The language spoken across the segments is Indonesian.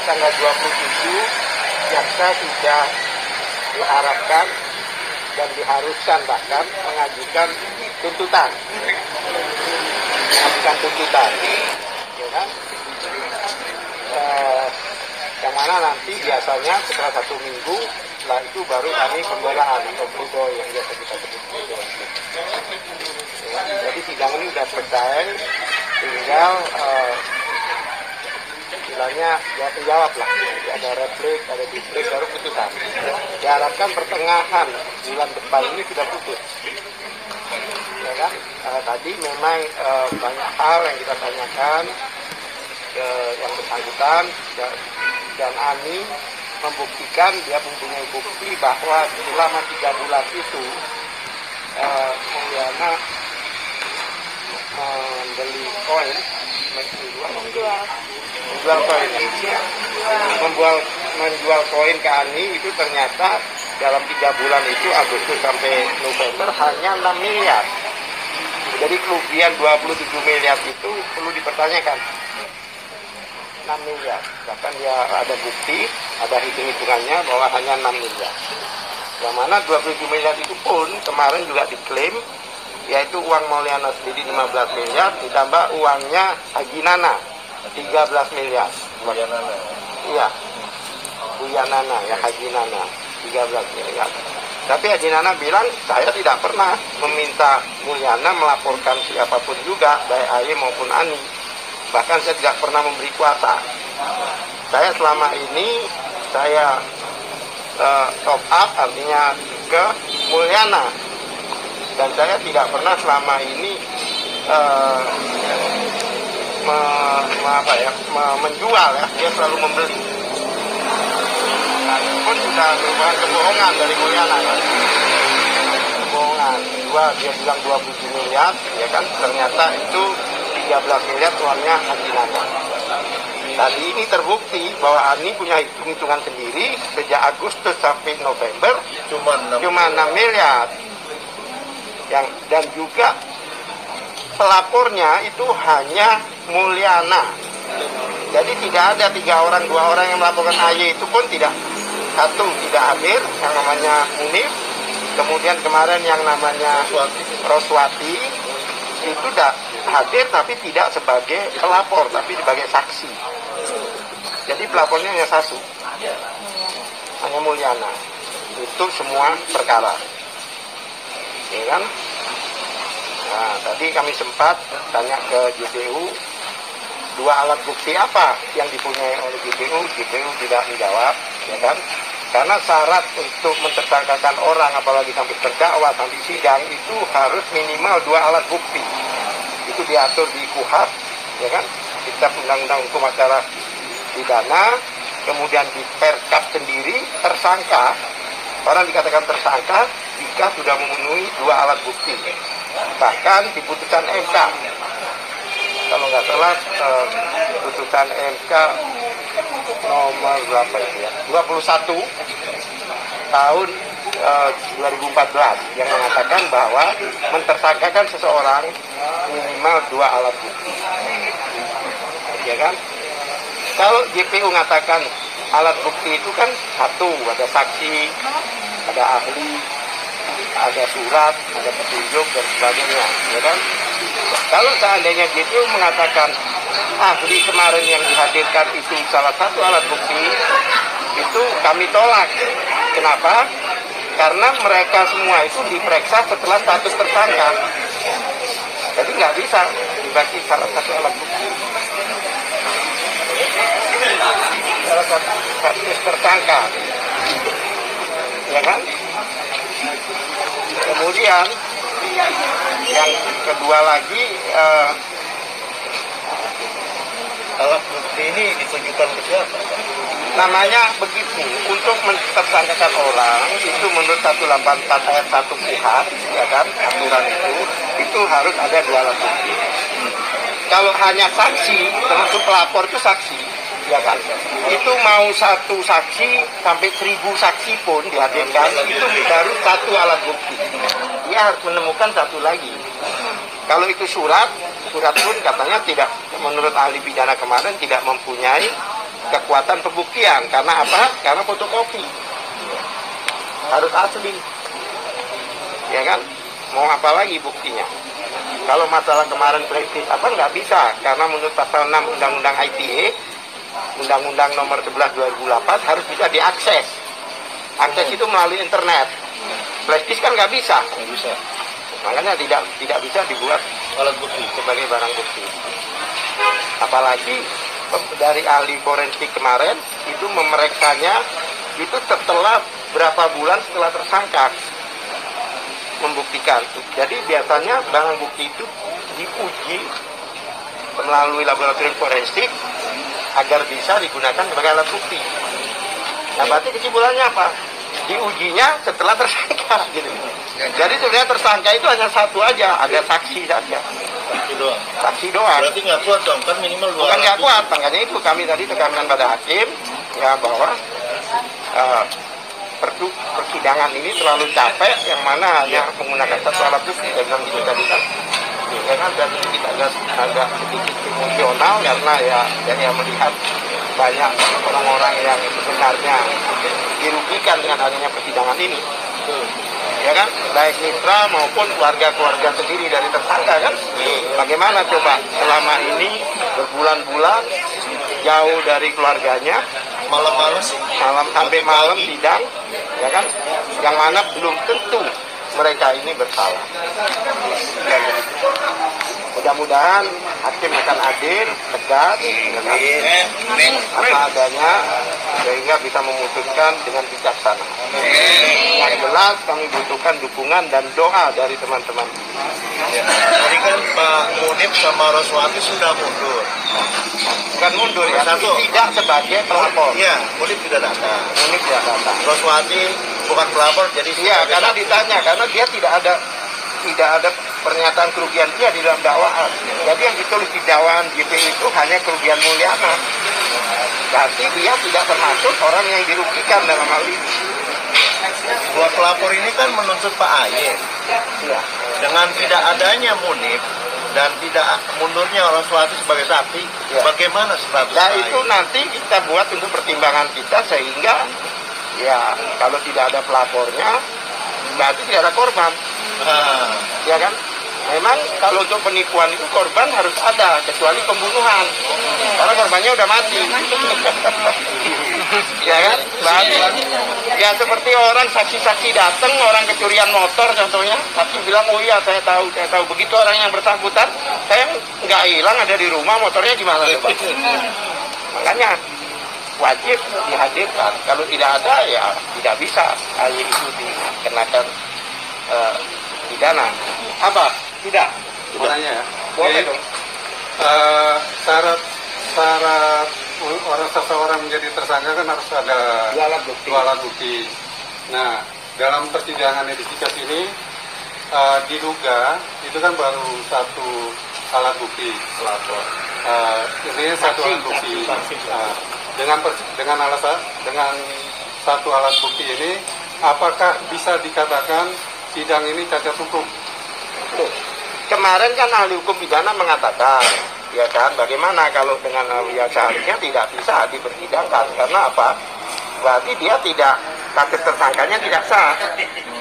tanggal 27 jaksa sudah diharapkan dan diharuskan bahkan mengajukan tuntutan. Ya kan? Yang mana nanti biasanya setelah 1 minggu, setelah itu baru kami pembelaan atau pledoi yang biasa kita sebut pledoi. Ya, jadi sidang ini sudah selesai, tinggal istilahnya jawab lah, ada replik, ada duplik, baru putusan. Diharapkan pertengahan bulan depan ini sudah putus. Ya kan? Tadi memang banyak hal yang kita tanyakan yang bersangkutan dan Ani membuktikan dia mempunyai bukti bahwa selama 3 bulan itu Mulyana membeli koin, menjual koin ke Ani itu ternyata dalam 3 bulan itu Agustus sampai November hanya 6 miliar. Jadi kerugian 27 miliar itu perlu dipertanyakan. 6 miliar, bahkan dia ada bukti, ada hitung-hitungannya bahwa hanya 6 miliar. Yang mana 27 miliar itu pun kemarin juga diklaim, yaitu uang Mulyana sendiri 15 miliar, ditambah uangnya Haji Nana 13 miliar. Buya Nana. Iya, Buya Nana, ya Haji Nana 13 miliar. Tapi Haji Nana bilang, saya tidak pernah meminta Mulyana melaporkan siapapun juga, baik Aye maupun Ani. Bahkan saya tidak pernah memberi kuasa. Saya selama ini, saya top up artinya ke Mulyana. Dan saya tidak pernah selama ini menjual ya, dia selalu membeli. Nah, itu pun sudah merupakan kebohongan dari Mulyana kan. Kebohongan. Dia bilang 27 miliar, ya kan, ternyata itu 13 miliar uangnya Haji Nana. Tadi ini terbukti bahwa Ani punya hitung-hitungan sendiri sejak Agustus sampai November cuma 6 miliar. Dan juga pelapornya itu hanya Mulyana. Jadi tidak ada 3 orang, 2 orang yang melaporkan Aye itu pun tidak. Satu tidak hadir, yang namanya Munif. Kemudian kemarin yang namanya Roswati itu sudah hadir tapi tidak sebagai pelapor, tapi sebagai saksi. Jadi pelapornya hanya satu, hanya Mulyana. Itu semua perkara. Ya kan? Nah, tadi kami sempat tanya ke JPU, 2 alat bukti apa yang dipunyai oleh JPU? JPU tidak menjawab, ya kan? Karena syarat untuk mentersangkakan orang, apalagi sampai terdakwa, sampai sidang, itu harus minimal 2 alat bukti. Itu diatur di KUHP, ya kan? Kitab Undang-Undang Hukum Acara Pidana, kemudian di Perkap sendiri, tersangka, orang dikatakan tersangka jika sudah memenuhi 2 alat bukti. Bahkan di putusan MK, kalau nggak salah putusan MK nomor berapa itu ya, 21 tahun 2014 yang mengatakan bahwa mentersangkakan seseorang minimal 2 alat bukti, ya kan? Kalau JPU mengatakan alat bukti itu kan satu, ada saksi, ada ahli, ada surat, ada petunjuk dan sebagainya, ya kan? Kalau seandainya JPU mengatakan ahli kemarin yang dihadirkan itu salah satu alat bukti, itu kami tolak. Kenapa? Karena mereka semua itu diperiksa setelah status tersangka. Jadi nggak bisa dibagi salah satu alat bukti. Salah satu status tersangka, ya kan? Kemudian yang kedua lagi, alat bukti ini ditujukan ke siapa? namanya begitu, untuk mentersangkakan orang itu menurut 184 ayat 1 KUHP, ya kan, aturan itu harus ada 2 alat bukti. Kalau hanya saksi, termasuk pelapor itu saksi, ya kan, itu mau 1 saksi sampai 1000 saksi pun dihadirkan, itu baru 1 alat bukti. Dia harus menemukan 1 lagi. Kalau itu surat pun katanya tidak, menurut ahli pidana kemarin tidak mempunyai kekuatan pembuktian. Karena apa? Karena fotokopi harus asli, ya kan? Mau apa lagi buktinya? Kalau masalah kemarin prestis apa nggak bisa, karena menurut pasal 6 Undang-Undang ITE, Undang-Undang nomor 11 2008 harus bisa diakses. Akses itu melalui internet. Prestis kan nggak bisa. Makanya tidak bisa dibuat alat bukti sebagai barang bukti. Apalagi dari ahli forensik kemarin itu memeriksanya itu setelah berapa bulan setelah tersangka membuktikan. Jadi biasanya barang bukti itu diuji melalui laboratorium forensik agar bisa digunakan sebagai alat bukti. Nah, berarti kesimpulannya apa? Diujinya setelah tersangka gitu. Jadi sebenarnya tersangka itu hanya satu aja, ada saksi saja. Saksi doang. Berarti nggak kuat dong, kan minimal dua. Bukan nggak kuat, makanya itu kami tadi tekankan pada hakim ya bahwa persidangan ini terlalu capek, yang mana hanya menggunakan satu alat bukti. Saya bilang gitu tadi kan. Ya kan, dan kita agak sedikit emosional karena ya melihat banyak orang-orang yang sebenarnya dirugikan dengan adanya persidangan ini. Ya kan, baik mitra maupun keluarga-keluarga sendiri dari tersangka kan. Bagaimana coba selama ini berbulan-bulan jauh dari keluarganya, malam sampai malam sidang, ya kan, yang mana belum tentu mereka ini bersalah. Dan mudah-mudahan hakim akan adil, tegas, apa adanya, sehingga bisa memutuskan dengan bijaksana. Yang jelas kami butuhkan dukungan dan doa dari teman-teman. Tadi kan Pak Munib sama Roswati sudah mundur. Bukan mundur ya, tapi tidak sebagai pelapor. Iya, Munib tidak datang. Munib tidak datang. Roswati bukan pelapor, jadi iya, karena ditanya, karena dia tidak ada pernyataan kerugian dia di dalam dakwaan. Jadi yang ditulis di dakwaan JPU itu hanya kerugian Mulyana. Berarti dia tidak termasuk orang yang dirugikan dalam hal ini. Dua pelapor ini kan menuntut Pak Aye. Ya. Dengan tidak adanya Munib dan tidak mundurnya Roswati sebagai saksi, ya. Bagaimana status Nah Pak itu Aye? nanti kita buat untuk pertimbangan kita, sehingga ya kalau tidak ada pelapornya berarti tidak ada korban. Ya kan? Memang kalau untuk penipuan itu korban harus ada, kecuali pembunuhan, karena korbannya udah mati. Ya kan? Ya seperti orang saksi-saksi datang, orang kecurian motor contohnya, saksi bilang oh iya saya tahu. Begitu orang yang bersangkutan, saya nggak hilang, ada di rumah, motornya gimana coba? Makanya wajib dihadirkan. Kalau tidak ada ya tidak bisa AY itu dikenakan pidana. Apa? Tidak. Pertanyaan ya. Boleh dong. Syarat orang seseorang menjadi tersangka kan harus ada Dua alat bukti. dua alat bukti. Nah, dalam persidangan edifikas ini diduga itu kan baru satu alat bukti. Ini satu alat bukti. Dengan satu alat bukti ini, apakah bisa dikatakan sidang ini cacat hukum? Kemarin kan ahli hukum pidana mengatakan, ya kan, bagaimana kalau dengan ya seharusnya tidak bisa dipersidangkan, karena apa? Berarti dia tidak, status tersangkanya tidak sah.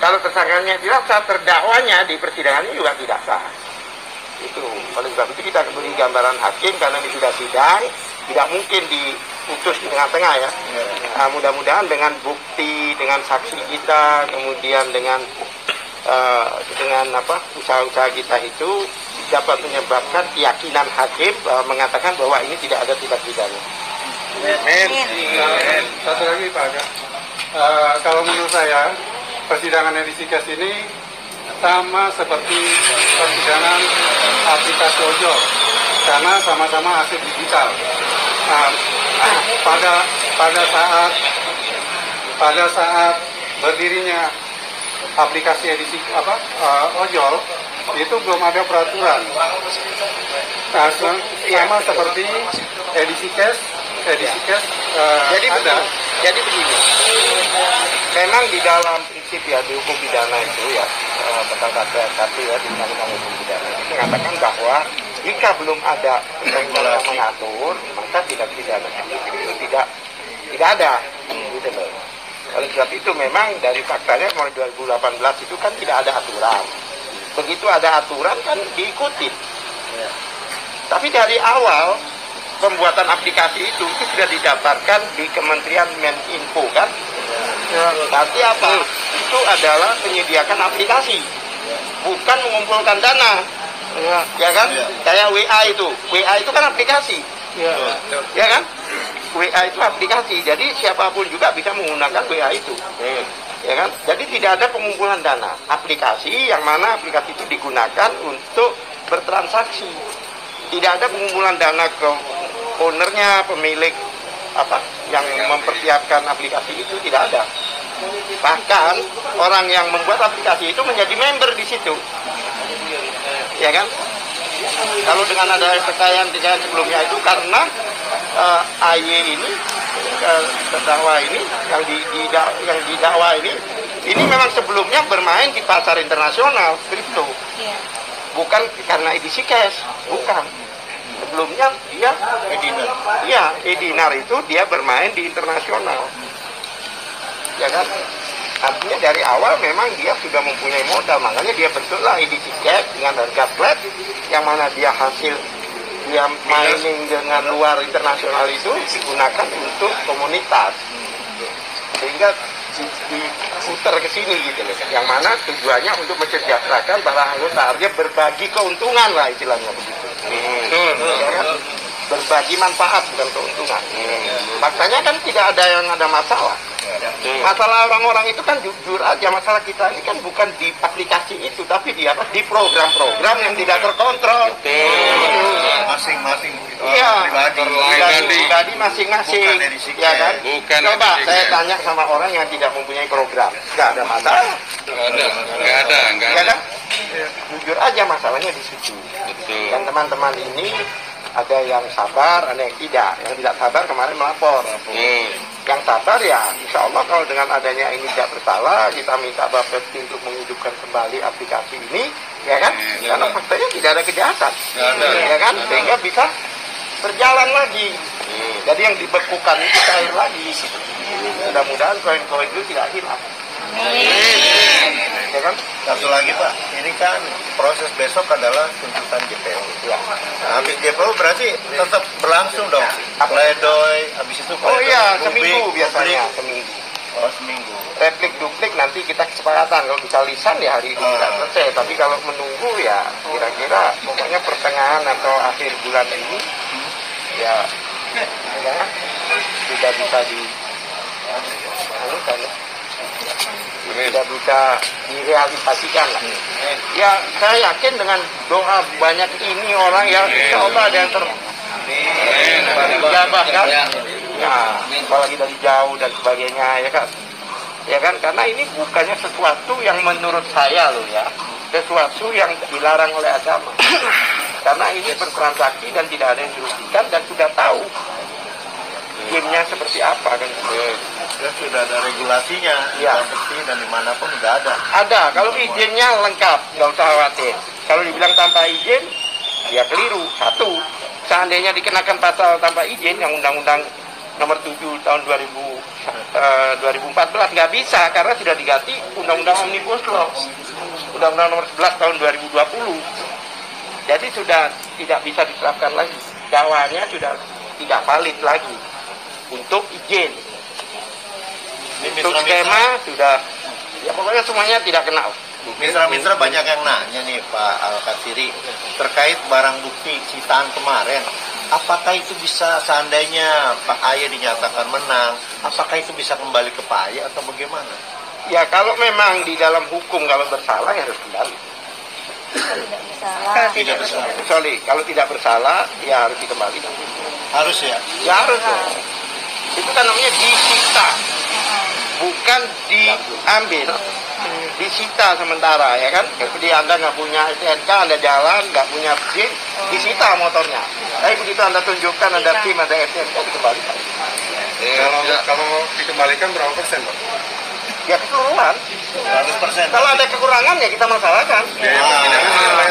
Kalau tersangkanya tidak sah, terdakwanya di persidangan ini juga tidak sah. Itu oleh sebab itu kita beri gambaran hakim, karena ini sudah sidang, tidak mungkin diputus di tengah-tengah ya. Nah, mudah-mudahan dengan bukti, dengan saksi kita, kemudian dengan usaha-usaha kita itu dapat menyebabkan keyakinan hakim mengatakan bahwa ini tidak ada tindak pidana. Satu lagi Pak Aga, kalau menurut saya persidangan edifikas ini sama seperti persidangan aplikasi ojol, karena sama-sama aset digital. Nah, pada saat berdirinya aplikasi edisi ojol itu belum ada peraturan. Nah, sama seperti edisi cash Jadi ada. Jadi begini, memang di dalam prinsip ya di hukum pidana itu ya tentang KPK ya di undang-undang hukum pidana itu mengatakan bahwa jika belum ada undang-undang yang mengatur, maka tidak pidana itu tidak ada. Gitu loh. Oleh sebab itu memang dari faktanya mulai 2018 itu kan tidak ada aturan. Begitu ada aturan kan diikuti. Tapi dari awal pembuatan aplikasi itu sudah didaftarkan di Kementerian Meninfo kan? Berarti apa? Itu adalah menyediakan aplikasi, bukan mengumpulkan dana. Ya kan? Kayak WA itu kan aplikasi. Ya kan? WA itu aplikasi. Jadi siapapun juga bisa menggunakan WA itu. Ya kan? Jadi tidak ada pengumpulan dana. Aplikasi yang mana aplikasi itu digunakan untuk bertransaksi. Tidak ada pengumpulan dana ke ownernya, pemilik apa yang mempersiapkan aplikasi itu tidak ada. Bahkan orang yang membuat aplikasi itu menjadi member di situ. Ya kan? Kalau dengan ada kekayaan sebelumnya itu karena AY ini terdakwa ini yang didakwa ini memang sebelumnya bermain di pasar internasional kripto. Bukan karena edisi cash, bukan. Sebelumnya dia Edinar. Iya, Edinar itu dia bermain di internasional. Ya kan? Artinya dari awal memang dia sudah mempunyai modal, makanya dia bentuklah edisi cash dengan harga flat, yang mana dia hasil dia mining dengan luar internasional itu digunakan untuk komunitas. Sehingga diputar ke sini gitu loh. Yang mana tujuannya untuk mensejahterakan para anggota, artinya berbagi keuntungan lah istilahnya begitu. Ya kan? Berbagi manfaat bukan keuntungan. Faktanya kan tidak ada yang ada masalah. Masalah orang-orang itu kan jujur aja, masalah kita ini kan bukan di aplikasi itu, tapi di apa? Di program-program yang tidak terkontrol. Masing-masing pribadi masing-masing. Ya kan? Bukan. Coba saya tanya sama orang yang tidak mempunyai program, nggak ada masalah. Nggak ada. Ya kan? Jujur aja masalahnya di situ. Betul. Dan teman-teman ini ada yang sabar, ada yang tidak. Yang tidak sabar kemarin melapor. Yang sabar ya, insya Allah kalau dengan adanya ini tidak bersalah, kita minta Bapepti untuk menghidupkan kembali aplikasi ini, ya kan? Karena faktanya tidak ada kejahatan, ya kan? Sehingga bisa berjalan lagi. Jadi yang dibekukan itu cair lagi. Mudah-mudahan koin-koin itu tidak hilang. Ya kan? Satu lagi Pak, ini kan proses besok adalah tuntutan JPO. Ya. Nah, habis JPO berarti tetap berlangsung dong. Pledoi, habis itu Oh iya, rubrik, seminggu biasanya, rubrik. seminggu. Oh, seminggu. Replik duplik nanti kita kesepakatan. Kalau bisa lisan ya hari ini tidak selesai. Tapi kalau menunggu ya kira-kira pokoknya pertengahan atau akhir bulan ini ya sudah bisa tidak bisa direalisasikan lah. Ya saya yakin dengan doa banyak ini orang ya insya Allah ada yang terjabah kan. Ya, apalagi dari jauh dan sebagainya ya kan karena ini bukannya sesuatu yang menurut saya loh ya, sesuatu yang dilarang oleh agama. Karena ini bertransaksi dan tidak ada yang dirugikan dan sudah tahu gamenya seperti apa kan. Ya, sudah ada regulasinya, ya. Bapepti dan dimanapun sudah ada. Ada, kalau izinnya lengkap, nggak usah khawatir. Kalau dibilang tanpa izin, ya keliru. Satu, seandainya dikenakan pasal tanpa izin yang Undang-Undang Nomor 7 tahun 2014 nggak bisa karena sudah diganti Undang-Undang Omnibus Law, Undang-Undang Nomor 11 tahun 2020. Jadi sudah tidak bisa diterapkan lagi. Dakwaannya sudah tidak valid lagi untuk izin. Untuk skema sudah, ya pokoknya semuanya tidak kena. Mitra-mitra banyak yang nanya nih Pak Al-Katsiri terkait barang bukti sitaan kemarin. Apakah itu bisa seandainya Pak Ayah dinyatakan menang, apakah itu bisa kembali ke Pak Ayah atau bagaimana? Ya kalau memang di dalam hukum kalau bersalah ya harus kembali. Tidak bersalah. Sorry, kalau tidak bersalah ya harus dikembalikan. Harus ya? Ya harus. Itu kan namanya disita, bukan diambil. Disita sementara ya kan. Jadi Anda nggak punya STNK, Anda jalan nggak punya SIM, disita motornya. Tapi begitu Anda tunjukkan ada SIM, ada STNK, dikembalikan. Kalau dikembalikan berapa persen, Pak? Ya keseluruhan. 100%. Kalau ada kekurangan ya kita masalahkan. Biaya persidangan